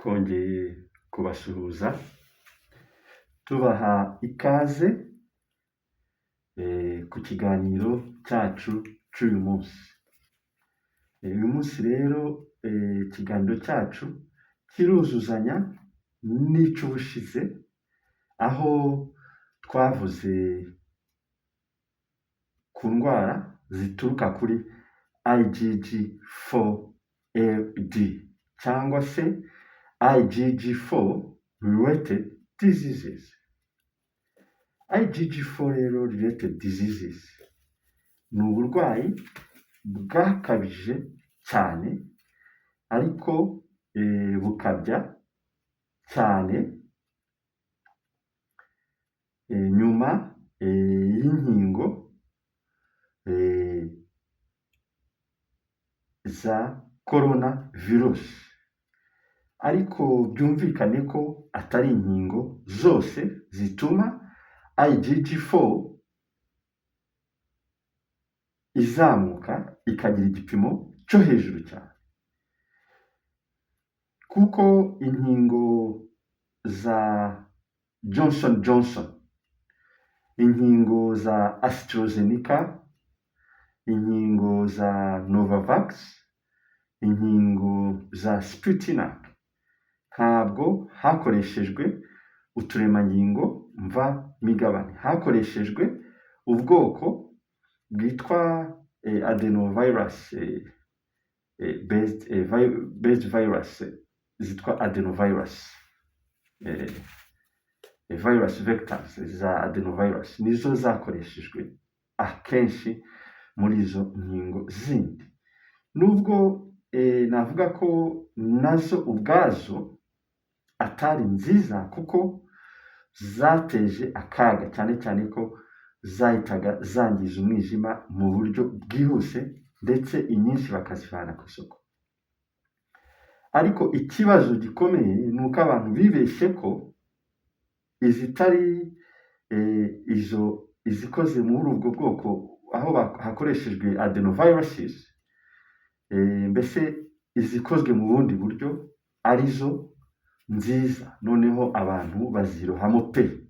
twongeye kubasuhuza tubaha ikaze ku kiganiro cyacu cy'uyu munsi. Uyu munsi rero ikiganiro cyacu kiruzuzanya n'icy'ubushize, aho twavuze ku ndwara zituruka kuri IgG4-LD cyangwa se IgG4 related diseases. IgG4 related diseases ni uburwayi bwakabije cyane ariko bukabya cyane nyuma y'inkingo za corona virus, ariko byumvikane ko atari inkingo zose zituma IgG4 izamuka ikagira igipimo cyo hejuru cyane, kuko inkingo za Johnson Johnson, inkingo za AstraZeneca, inkingo za Novavax, inkingo za Sputnik ntabwo hakoreshejwe uturemangingo mva migabane, hakoreshejwe ubwoko bwitwa adenovirus based virus zitwa adenovirus, virus vectors za adenovirus nizo zakoreshejwe akenshi muri izo nkingo zindi, nubwo navuga ko nazo ubwazo atari nziza kuko zateje akaga, cyane cyane ko zahitaga zangiza umwijima mu buryo bwihuse ndetse inyinshi bakazivana ku isoko. Ariko ikibazo gikomeye ni uko abantu bibeshye ko izitari izikoze muri ubwo bwoko aho hakoreshejwe adenoviruses, mbese izikozwe mu bundi buryo arizo nziza, noneho abantu bazirohamo pe.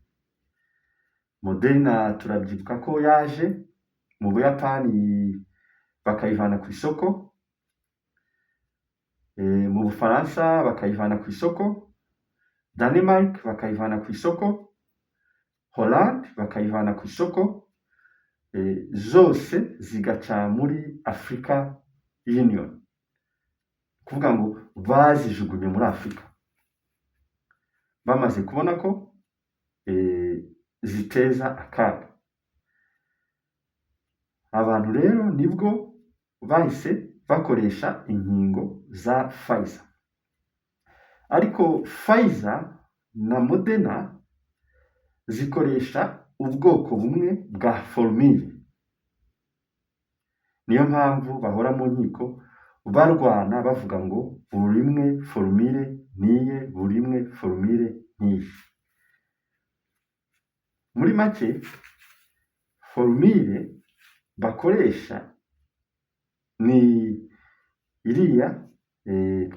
Moderna turabyibuka ko yaje mu Buyapani bakayivana ku isoko, mu Bufaransa bakayivana ku isoko, Denmark bakayivana ku isoko, Holland bakayivana ku isoko, zose zigaca muri Africa Union, kuvuga ngo bazijugunye muri Afurika bamaze kubona ko ziteza akaga. Abantu rero nibwo bahise bakoresha inkingo za Pfizer, ariko Pfizer na Moderna zikoresha ubwoko bumwe bwa formule, niyo mpamvu bahora mu nkiko barwana bavuga ngo buri imwe formule niye, buri imwe formule niye. Muri make formule bakoresha ni iriya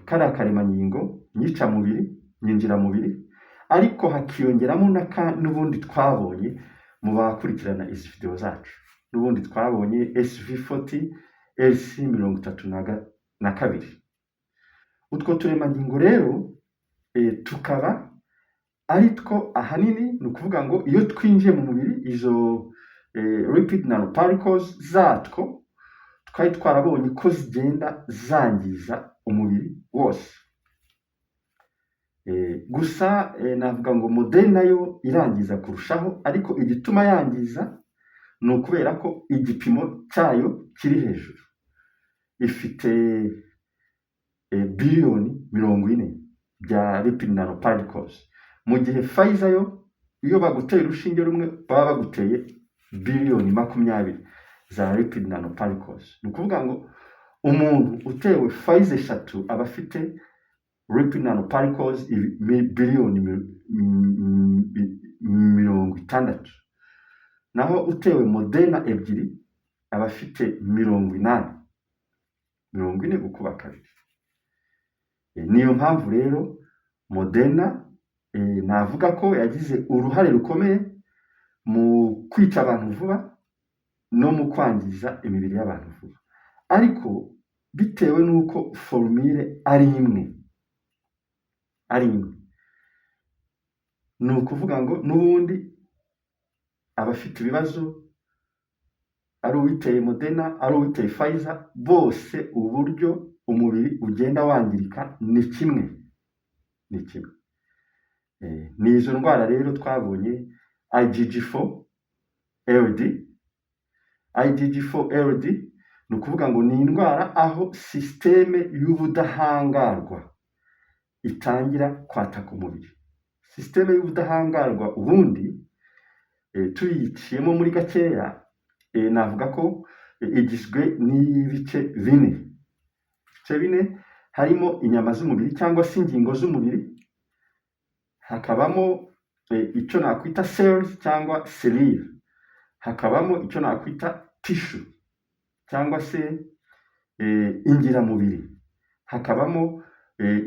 kariya karemangingo nyica-mubiri, nyinjira-mubiri, ariko hakiyongeramo n'ubundi twabonye mu bakurikirana izi video zacu, n'ubundi twabonye SV40 LC32. Utwo turemangingo rero tukaba ari two ahanini, ni ukuvuga ngo iyo twinjiye mu mubiri izo lipid nanoparticles zatwo twari twarabonye ko zigenda zangiza umubiri wose. Gusa navuga ngo Moderna yo irangiza kurushaho, ariko igituma yangiza ni ukubera ko igipimo cyayo kiri hejuru, ifite biliyoni 40 bya lipid nanoparticles, mu gihe Pfizer yo iyo baguteye urushinge rumwe baba baguteye biliyoni 20 za lipid nanoparticles. Ni ukuvuga ngo umuntu utewe Pfizer 3 aba afite lipid nanoparticles biliyoni 60, naho utewe Moderna 2 aba afite 40 gukuba kabiri. Niyo mpamvu rero Moderna navuga ko yagize uruhare rukomeye mu kwica abantu vuba no mu kwangiza imibiri y'abantu vuba, ariko bitewe n'uko formule ari imwe ni ukuvuga ngo n'ubundi abafite ibibazo ari uwiteye Moderna ari uwiteye Pfizer bose uburyo umubiri ugenda wangirika ni kimwe. Ni izo ndwara rero twabonye IgG4-LD. IgG4-LD ni ukuvuga ngo ni indwara aho sisiteme y'ubudahangarwa itangira kwataka umubiri. Sisiteme y'ubudahangarwa ubundi tuyiciyemo muri gakeya, navuga ko igizwe n'ibice bine. Ibice bine harimo inyama z'umubiri cyangwa se ingingo z'umubiri, hakabamo icyo nakwita cells cyangwa selile, hakabamo icyo nakwita tissue cyangwa se ingiramubiri, hakabamo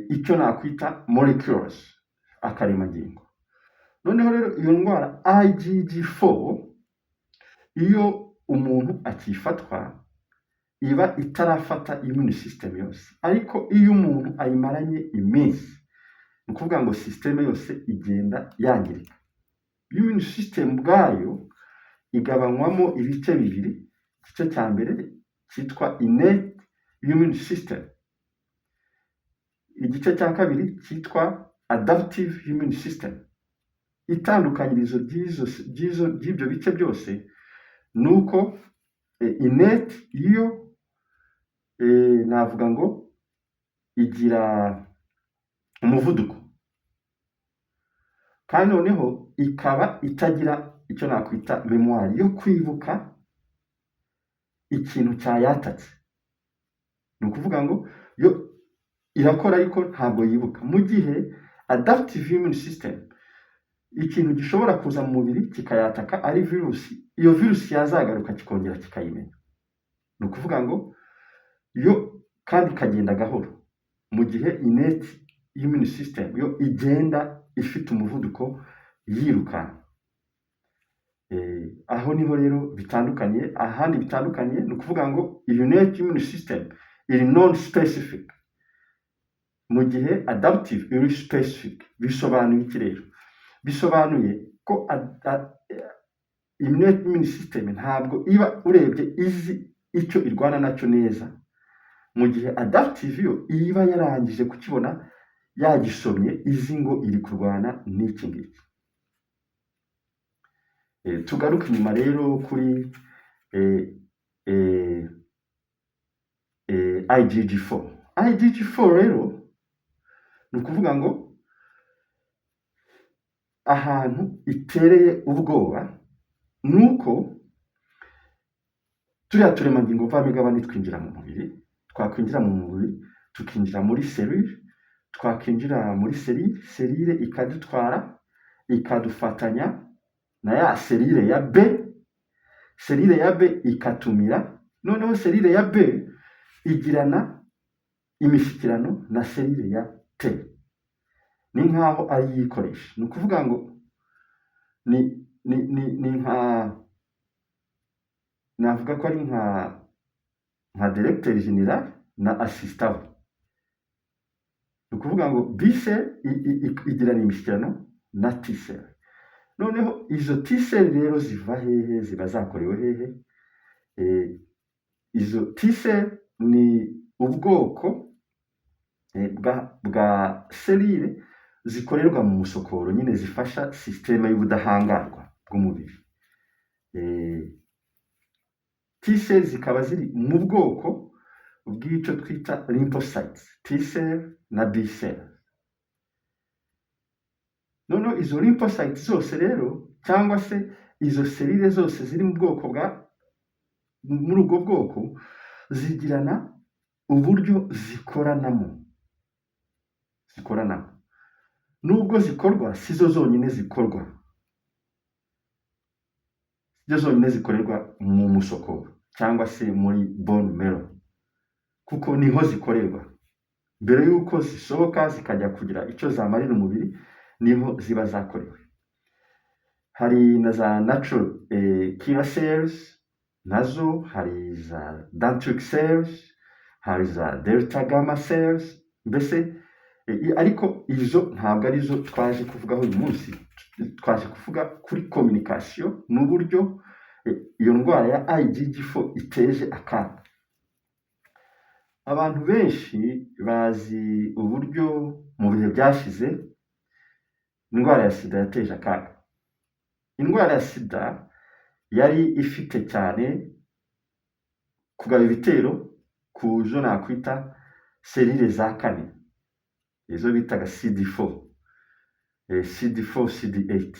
icyo nakwita molecules, akaremangingo. Noneho rero iyo ndwara IgG4 iyo umuntu akifatwa iba itarafata immune system yose, ariko iyo umuntu ayimaranye iminsi ni ukuvuga ngo systeme yose igenda yangirika. Immune system bwayo igabanywamo ibice bibiri. Igice cya mbere cyitwa innate immune system, igice cya kabiri cyitwa adaptive immune system. Itandukanyirizo ry'ibyo bice byose ni uko innate iyo navuga ngo igira umuvuduko, kandi noneho ikaba itagira icyo nakwita memoire yo kwibuka ikintu cyayatatse. Ni ukuvuga ngo yo irakora ariko ntabwo yibuka, mu gihe adaptive immune system ikintu gishobora kuza mu mubiri kikayataka ari virusi, iyo virusi yazagaruka kikongera kikayimenya. Ni ukuvuga ngo yo kandi ikagenda gahoro, mu gihe innate immune system yo igenda ifite umuvuduko yirukanka. Aho niho rero bitandukanye. Ahandi bitandukanye ni ukuvuga ngo innate immune system iri non specific, mu gihe adaptive iri specific. Bisobanuye iki rero? Bisobanuye ko innate immune system ntabwo iba urebye izi icyo irwana nacyo neza, mu gihe adaptive yo iba yarangije kukibona yagisomye izi ngo iri kurwana n'iki ngiki. Tugaruke inyuma rero kuri IgG4. IgG4 rero ni ukuvuga ngo ahantu itereye ubwoba ni uko turiya turemangingo mvamigabane twinjira mu mubiri, twakwinjira mu mubiri tukinjira muri selule, twakwinjira muri selile ikadutwara ikadufatanya na ya selile ya B, selile ya B ikatumira, noneho selile ya B igirana imishyikirano na selile ya T, ni nkaho ari yikoresha. Ni ukuvuga ngo ni nka, navuga ko ari nka directeur general na assistant. Ni ukuvuga ngo B cell igirana imishyikirano na T cell. Noneho izo T cell rero ziva hehe? Ziba zakorewe hehe? Izo T cell ni ubwoko bwa selile zikorerwa mu musokoro, nyine zifasha systeme y'ubudahangarwa bw'umubiri. T cell zikaba ziri mu bwoko bw'icyo twita lymphocytes, T cell na B cell. Noneho izo lymphocytes zose rero cyangwa se izo selile zose ziri mu bwoko muri ubwo bwoko zigirana uburyo zikoranamo. Nubwo zikorwa sizo zonyine zikorwa, sizo zonyine zikorerwa mu musokoro cyangwa se muri bone marrow, kuko niho zikorerwa. mbere y'uko zisohoka zikajya kugira icyo zamarira umubiri niho ziba zakorewe. Hari na za natural killer cells, nazo hari za dendritic cells, hari za delta gamma cells, mbese ariko izo ntabwo arizo twaje kuvugaho uyu munsi. Twaje kuvuga kuri communication n'uburyo iyo ndwara ya IgG4 iteje akaga. Abantu benshi bazi uburyo mu bihe byashize indwara ya sida yateje akaga. Indwara ya sida yari ifite cyane kugaba ibitero ku zo nakwita serire za kane, izo bitaga CD4, CD8.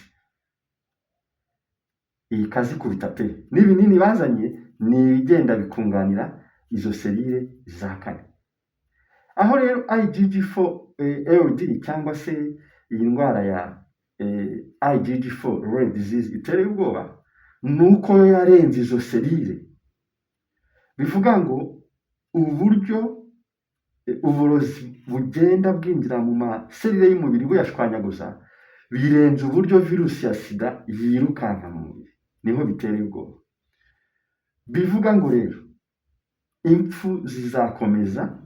Iyi kazi kubita pe n'ibinini bazanye ni ibigenda bikunganira izo serire za kane. Aho rero IgG4-LD cyangwa se iyi ndwara ya IgG4 rare disease itera ubwoba nuko yarenze izo serire. Bivuga ngo uburyo uburozi bugenda bwinjira mu maserire y'umubiri buyashwanyaguza birenze uburyo virusi ya sida yirukanka mu mubiri, niho bitera ubwoba. Bivuga ngo rero impfu zizakomeza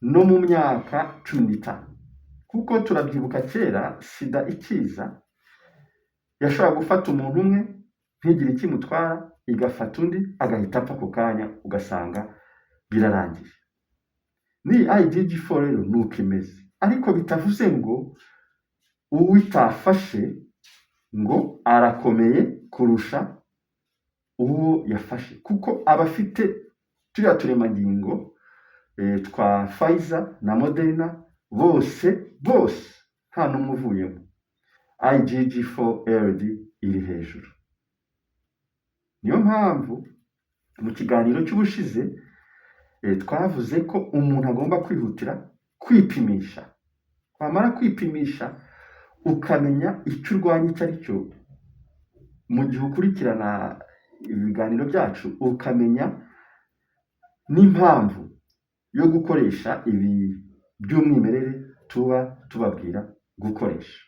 no mu myaka 15, kuko turabyibuka kera sida ikiza yashobora gufata umuntu umwe ntigire ikimutwara, igafata undi agahita apfa ako kanya, ugasanga birarangiye. Ni IgG4 rero nuko imeze, ariko bitavuze ngo uwitafashe ngo arakomeye kurusha uwo yafashe, kuko abafite turiya turemangingo twa Pfizer na Moderna bose nta n'umwe uvuyemo, IgG4-LD iri hejuru. Niyo mpamvu mu kiganiro cy'ubushize twavuze ko umuntu agomba kwihutira kwipimisha. Wamara kwipimisha ukamenya icyo urwanya icyo ari cyo, mu gihe ukurikirana ibiganiro byacu ukamenya n'impamvu yo gukoresha ibi by'umwimerere tuba tubabwira gukoresha.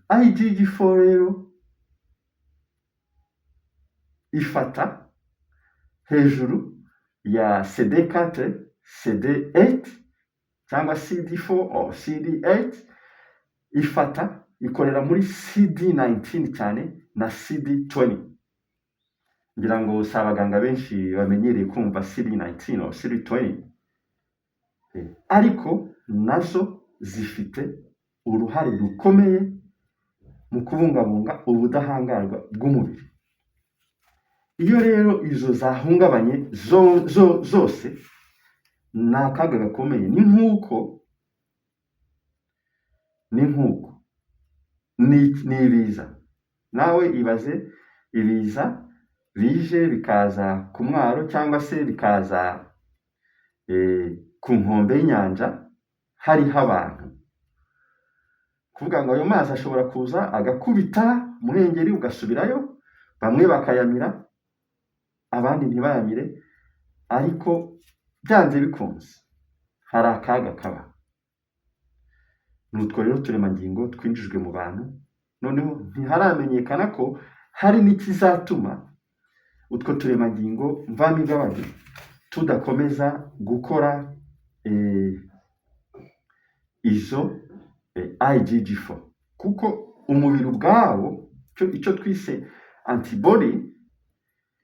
IgG4 rero ifata hejuru ya CD4, CD8 cyangwa CD4 or CD8, ikorera muri CD19 cyane na CD20. Ngira ngo si abaganga benshi bamenyereye kumva CD19 or CD20, ariko nazo zifite uruhare rukomeye mu kubungabunga ubudahangarwa bw'umubiri. Iyo rero izo zahungabanye zose ni akaga gakomeye. Ni nk'uko ni ibiza. Nawe ibaze ibiza bije bikaza ku mwaro cyangwa se bikaza ku nkombe y'inyanja hariho abantu. Kuvuga ngo ayo mazi ashobora kuza agakubita muhengeri ugasubirayo, bamwe bakayamira abandi ntibayamire, ariko byanze bikunze hari akaga kaba. Nutwo rero turemangingo twinjijwe mu bantu, noneho ntiharamenyekana ko hari n'ikizatuma utwo turemangingo mvamigabane tudakomeza gukora izo IgG4, kuko umubiri ubwawo icyo twise antibody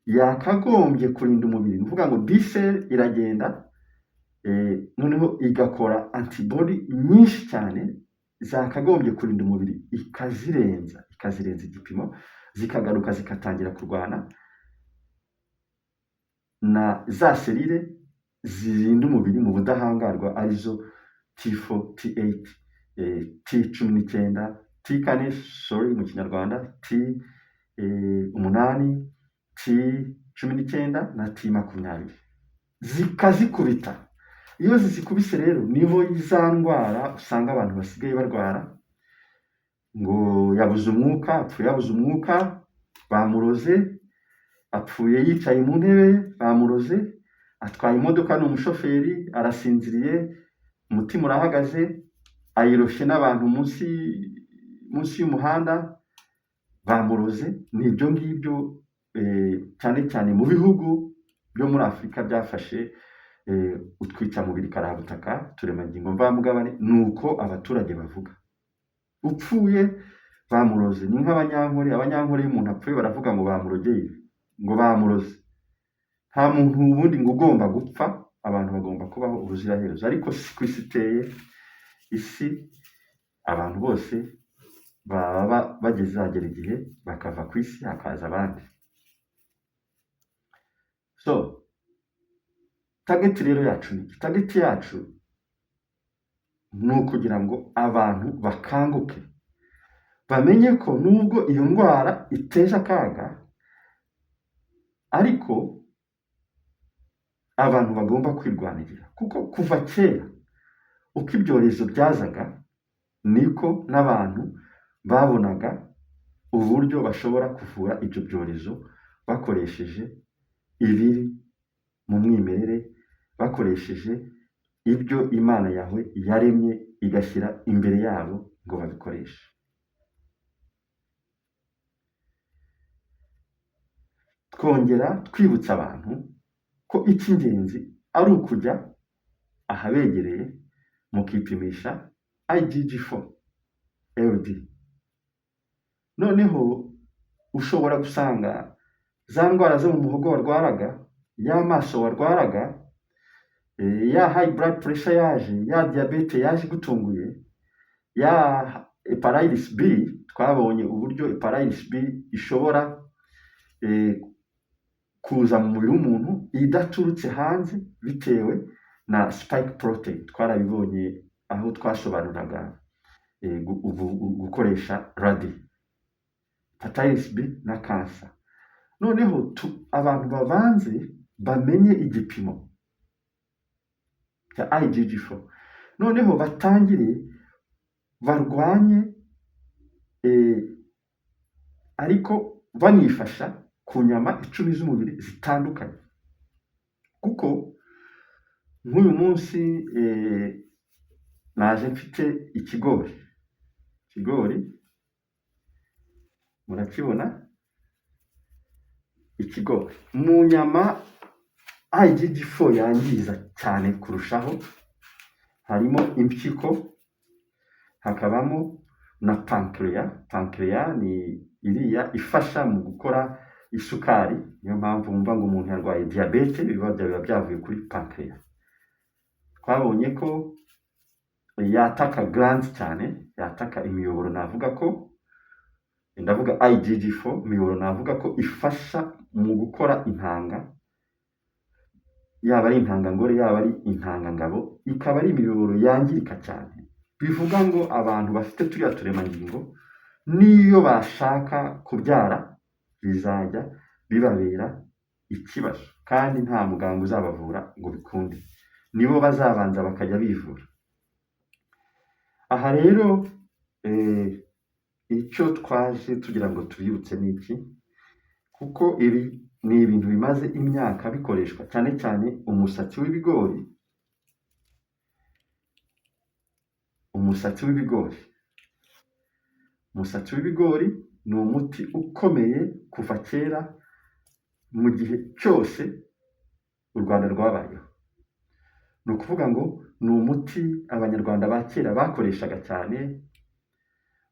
yakagombye kurinda umubiri. Ni ukuvuga ngo B-cell iragenda noneho igakora antibody nyinshi cyane zakagombye kurinda umubiri, ikazirenza igipimo, zikagaruka zikatangira kurwana na za serire zirinda umubiri mu budahangarwa, arizo T4, T8, T19, T4 mu kinyarwanda, T8, T19 na T20, zikazikubita. Iyo zizikubise rero niho za ndwara usanga abantu basigaye barwara, ngo yabuze umwuka, apfuye yabuze umwuka, bamuroze, apfuye yicaye mu ntebe, bamuroze, atwaye imodoka, ni umushoferi, arasinziriye, umutima urahagaze, ayiroshe n'abantu munsi y'umuhanda, bamuroze. Ni ibyo ngibyo cyane cyane mu bihugu byo muri Afurika byafashe utwicamubiri karabutaka, turemangingo mvamugabane, ni uko abaturage bavuga. Upfuye bamuroze, ni nk'abanyankore. Abanyankore iyo umuntu apfuye baravuga ngo bamurogeye, ngo bamuroze. Nta muntu ubundi ngo ugomba gupfa, abantu bagomba kubaho ubuziraherezo. Ariko si ku isi iteye. Isi abantu bose baba bageze hagera igihe bakava ku isi, hakaza abandi. So target rero yacu ni target yacu ni ukugira ngo abantu bakanguke, bamenye ko nubwo iyo ndwara iteje akaga, ariko abantu bagomba kwirwanirira. Kuko kuva kera uko ibyorezo byazaga, niko n'abantu babonaga uburyo bashobora kuvura ibyo byorezo bakoresheje ibiri mu mwimerere, bakoresheje ibyo Imana yawe yaremye igashyira imbere yabo ngo babikoreshe. Twongera twibutsa abantu ko icy'ingenzi ari ukujya ahabegereye mukipimisha IgG4 LD. Noneho ushobora gusanga za ndwara zo mu muhogo warwaraga, y'amaso warwaraga, ya high blood pressure yaje, ya diabete yaje gutunguye, ya hepatitis B. Twabonye uburyo hepatitis B ishobora kuza mu mubiri w'umuntu idaturutse hanze bitewe na spike protein. Twarabibonye aho twasobanuraga gukoresha radi, hepatitis B na cancer. Noneho abantu babanze bamenye igipimo cya IgG4, noneho batangire barwanye, ariko banifasha ku nyama 10 z'umubiri zitandukanye. Kuko nk'uyu munsi naje mfite ikigori, murakibona ikigori mu nyama. IgG4 yangiza cyane kurushaho harimo impyiko, hakabamo na pancreas ni iriya ifasha mu gukora isukari. Niyo mpamvu mumva ngo umuntu yarwaye diabete, biba byavuye kuri pancreas. Twabonye ko yataka glands cyane, yataka imiyoboro. Ndavuga IgG4 imiyoboro, navuga ko ifasha mu gukora intanga, yaba ari intangangore yaba ari intangangabo, ikaba ari imiyoboro yangirika cyane. Bivuga ngo abantu bafite turiya turemangingo niyo bashaka kubyara bizajya bibabera ikibazo, kandi nta muganga uzabavura ngo bikunde, nibo bazabanza bakajya bivura. Aha rero icyo twaje tugira ngo tubibutse ni iki, kuko ibi ni ibintu bimaze imyaka bikoreshwa, cyane cyane umusatsi w'ibigori. Umusatsi w'ibigori ni umuti ukomeye kuva kera, mu gihe cyose u Rwanda rwabayeho. Ni ukuvuga ngo ni umuti abanyarwanda ba kera bakoreshaga cyane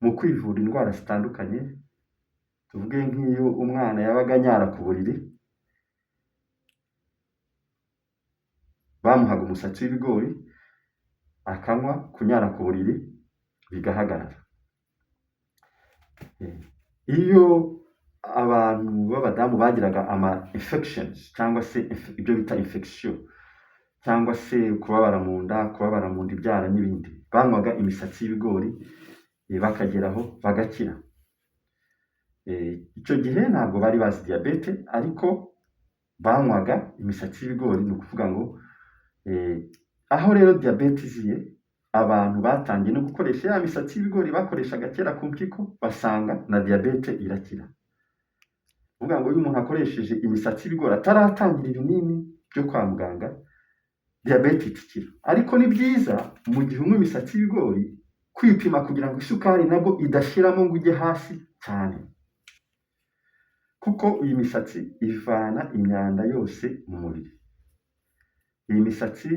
mu kwivura indwara zitandukanye. Tuvuge nk'iyo umwana yabaga anyara ku buriri, bamuhaga umusatsi w'ibigori akanywa, kunyara ku buriri bigahagarara. Iyo abantu b'abadamu bagiraga ama infections cyangwa se ibyo bita infection, cyangwa se kubabara mu nda, ibyara n'ibindi, banywaga imisatsi y'ibigori bakageraho bagakira. Icyo gihe ntabwo bari bazi diabete, ariko banywaga imisatsi y'ibigori. Ni ukuvuga ngo aho rero diabete iziye, abantu batangiye no gukoresha ya misatsi y'ibigori bakoreshaga kera ku mpyiko, basanga na diabete irakira. Uvuga ngo iyo umuntu akoresheje imisatsi y'ibigori ataratangira ibinini, byo kwa muganga diyabete ikira. Ariko ni byiza mu gihe unywa imisatsi y'ibigori kwipima kugira ngo isukari nabwo idashiramo ngo ujye hasi cyane, kuko iyi misatsi ivana imyanda yose mu mubiri. Iyi misatsi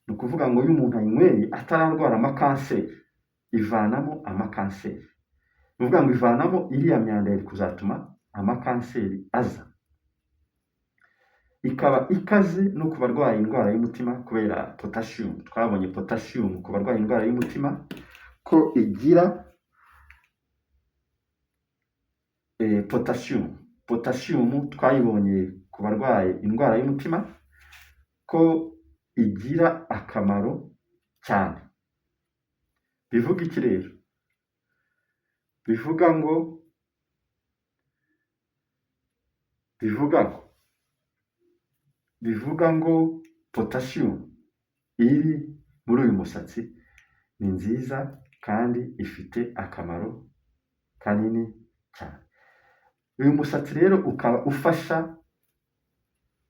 ni ukuvuga ngo iyo umuntu ayinyweye atararwara amakanseri, ivanamo amakanseri. Ni ukuvuga ngo ivanamo iriya myanda yari kuzatuma amakanseri aza. Ikaba ikaze no ku barwaye indwara y'umutima kubera potassium. Twabonye potassium ku barwaye indwara y'umutima ko igira potassium twayibonye ku barwaye indwara y'umutima ko igira akamaro cyane. Bivuga iki rero? Bivuga ngo potassium iri muri uyu musatsi ni nziza kandi ifite akamaro kanini cyane. Uyu musatsi rero ukaba ufasha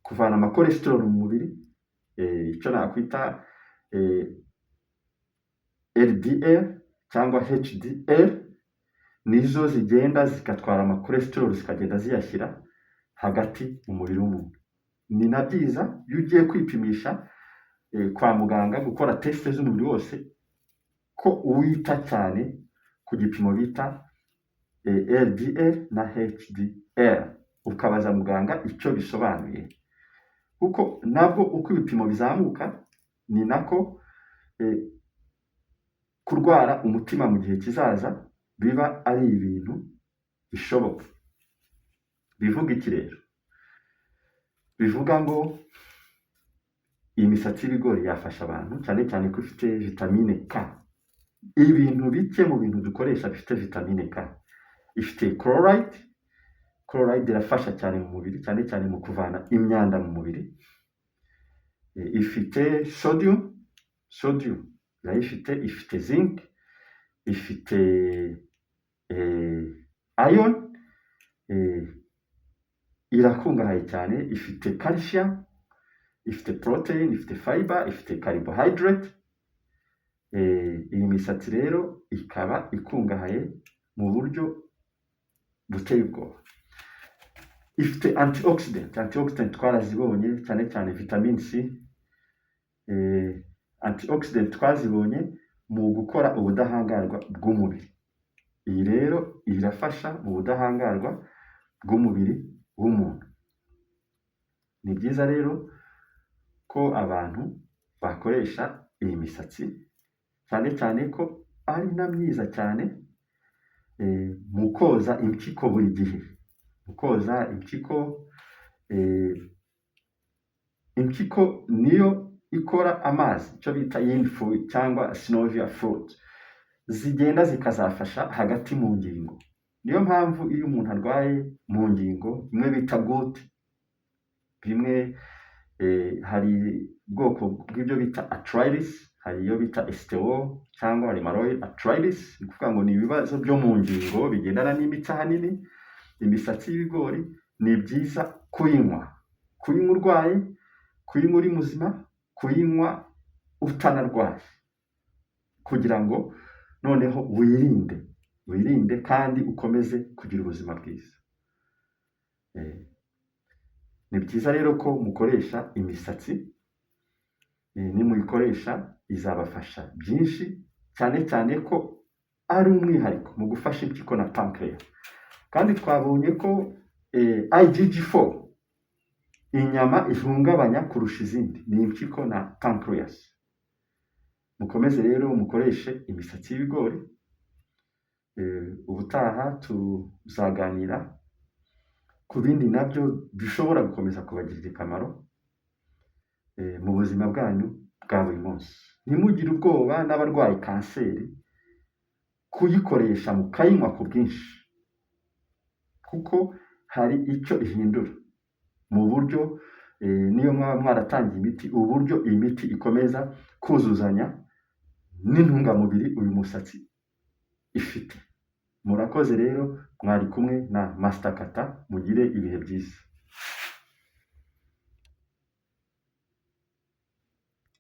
kuvana amakolesterol mu mubiri, icyo nakwita LDL cyangwa HDL, nizo zigenda zigatwara amakolesterol zikagenda ziyashyira hagati mu mubiri w'umuntu. Ni na byiza iyo ugiye kwipimisha kwa muganga gukora test z'umubiri wose ko wita cyane ku gipimo bita LDL na HDL, ukabaza muganga icyo bisobanuye, kuko nabwo uko ibipimo bizamuka ni nako kurwara umutima mu gihe kizaza biba ari ibintu bishoboka. Bivuga iki rero? Bivuga ngo iyi misatsi y'ibigori yafasha abantu cyane cyane ko ifite vitamine K. Ibintu bike mu bintu dukoresha bifite vitamine K. Ifite chloride irafasha cyane mu mubiri, cyane cyane mu kuvana imyanda mu mubiri. Ifite sodium ifite zinc, ifite iron, irakungahaye cyane, ifite calcium, ifite protein, ifite fiber, ifite carbohydrate. Iyi misatsi rero ikaba ikungahaye mu buryo buteye ubwoba. Ifite antioxidant twarazibonye, cyane cyane vitamin C. Antioxidant twazibonye mu gukora ubudahangarwa bw'umubiri. Iyi rero irafasha mu budahangarwa bw'umubiri w'umuntu. Ni byiza rero ko abantu bakoresha iyi misatsi, cyane cyane ko ari na myiza cyane mu koza impyiko buri gihe. Mu koza impyiko niyo ikora amazi, icyo bita yin fluid cyangwa synovial fluid, zigenda zikazafasha hagati mu ngingo. Niyo mpamvu iyo umuntu arwaye mu ngingo bimwe bita gout, bimwe hari ubwoko bw'ibyo bita arthritis, hari iyo bita osteo cyangwa rheumatoid arthritis, ni ukuvuga ngo ni ibibazo byo mu ngingo bigendana n'imitsi ahanini. Imisatsi y'ibigori ni byiza kuyinywa urwaye, kuyinywa uri muzima, kuyinywa utanarwaye, kugira ngo noneho wirinde kandi ukomeze kugira ubuzima bwiza. Ni byiza rero ko mukoresha imisatsi, nimuyikoresha izabafasha byinshi, cyane cyane ko ari umwihariko mu gufasha impyiko na pancreas. Kandi twabonye ko IgG4 inyama ihungabanya kurusha izindi ni impyiko na pancreas. Mukomeze rero mukoreshe imisatsi y'ibigori. Ubutaha tuzaganira ku bindi nabyo bishobora gukomeza kubagirira akamaro mu buzima bwanyu bwa buri munsi. Ntimugire ubwoba n'abarwaye kanseri kuyikoresha mukayinywa ku bwinshi, kuko hari icyo ihindura mu buryo niyo mwaba mwaratangiye imiti, uburyo iyi miti ikomeza kuzuzanya n'intungamubiri uyu musatsi ifite. Murakoze rero, mwari kumwe na Master Kata, mugire ibihe byiza.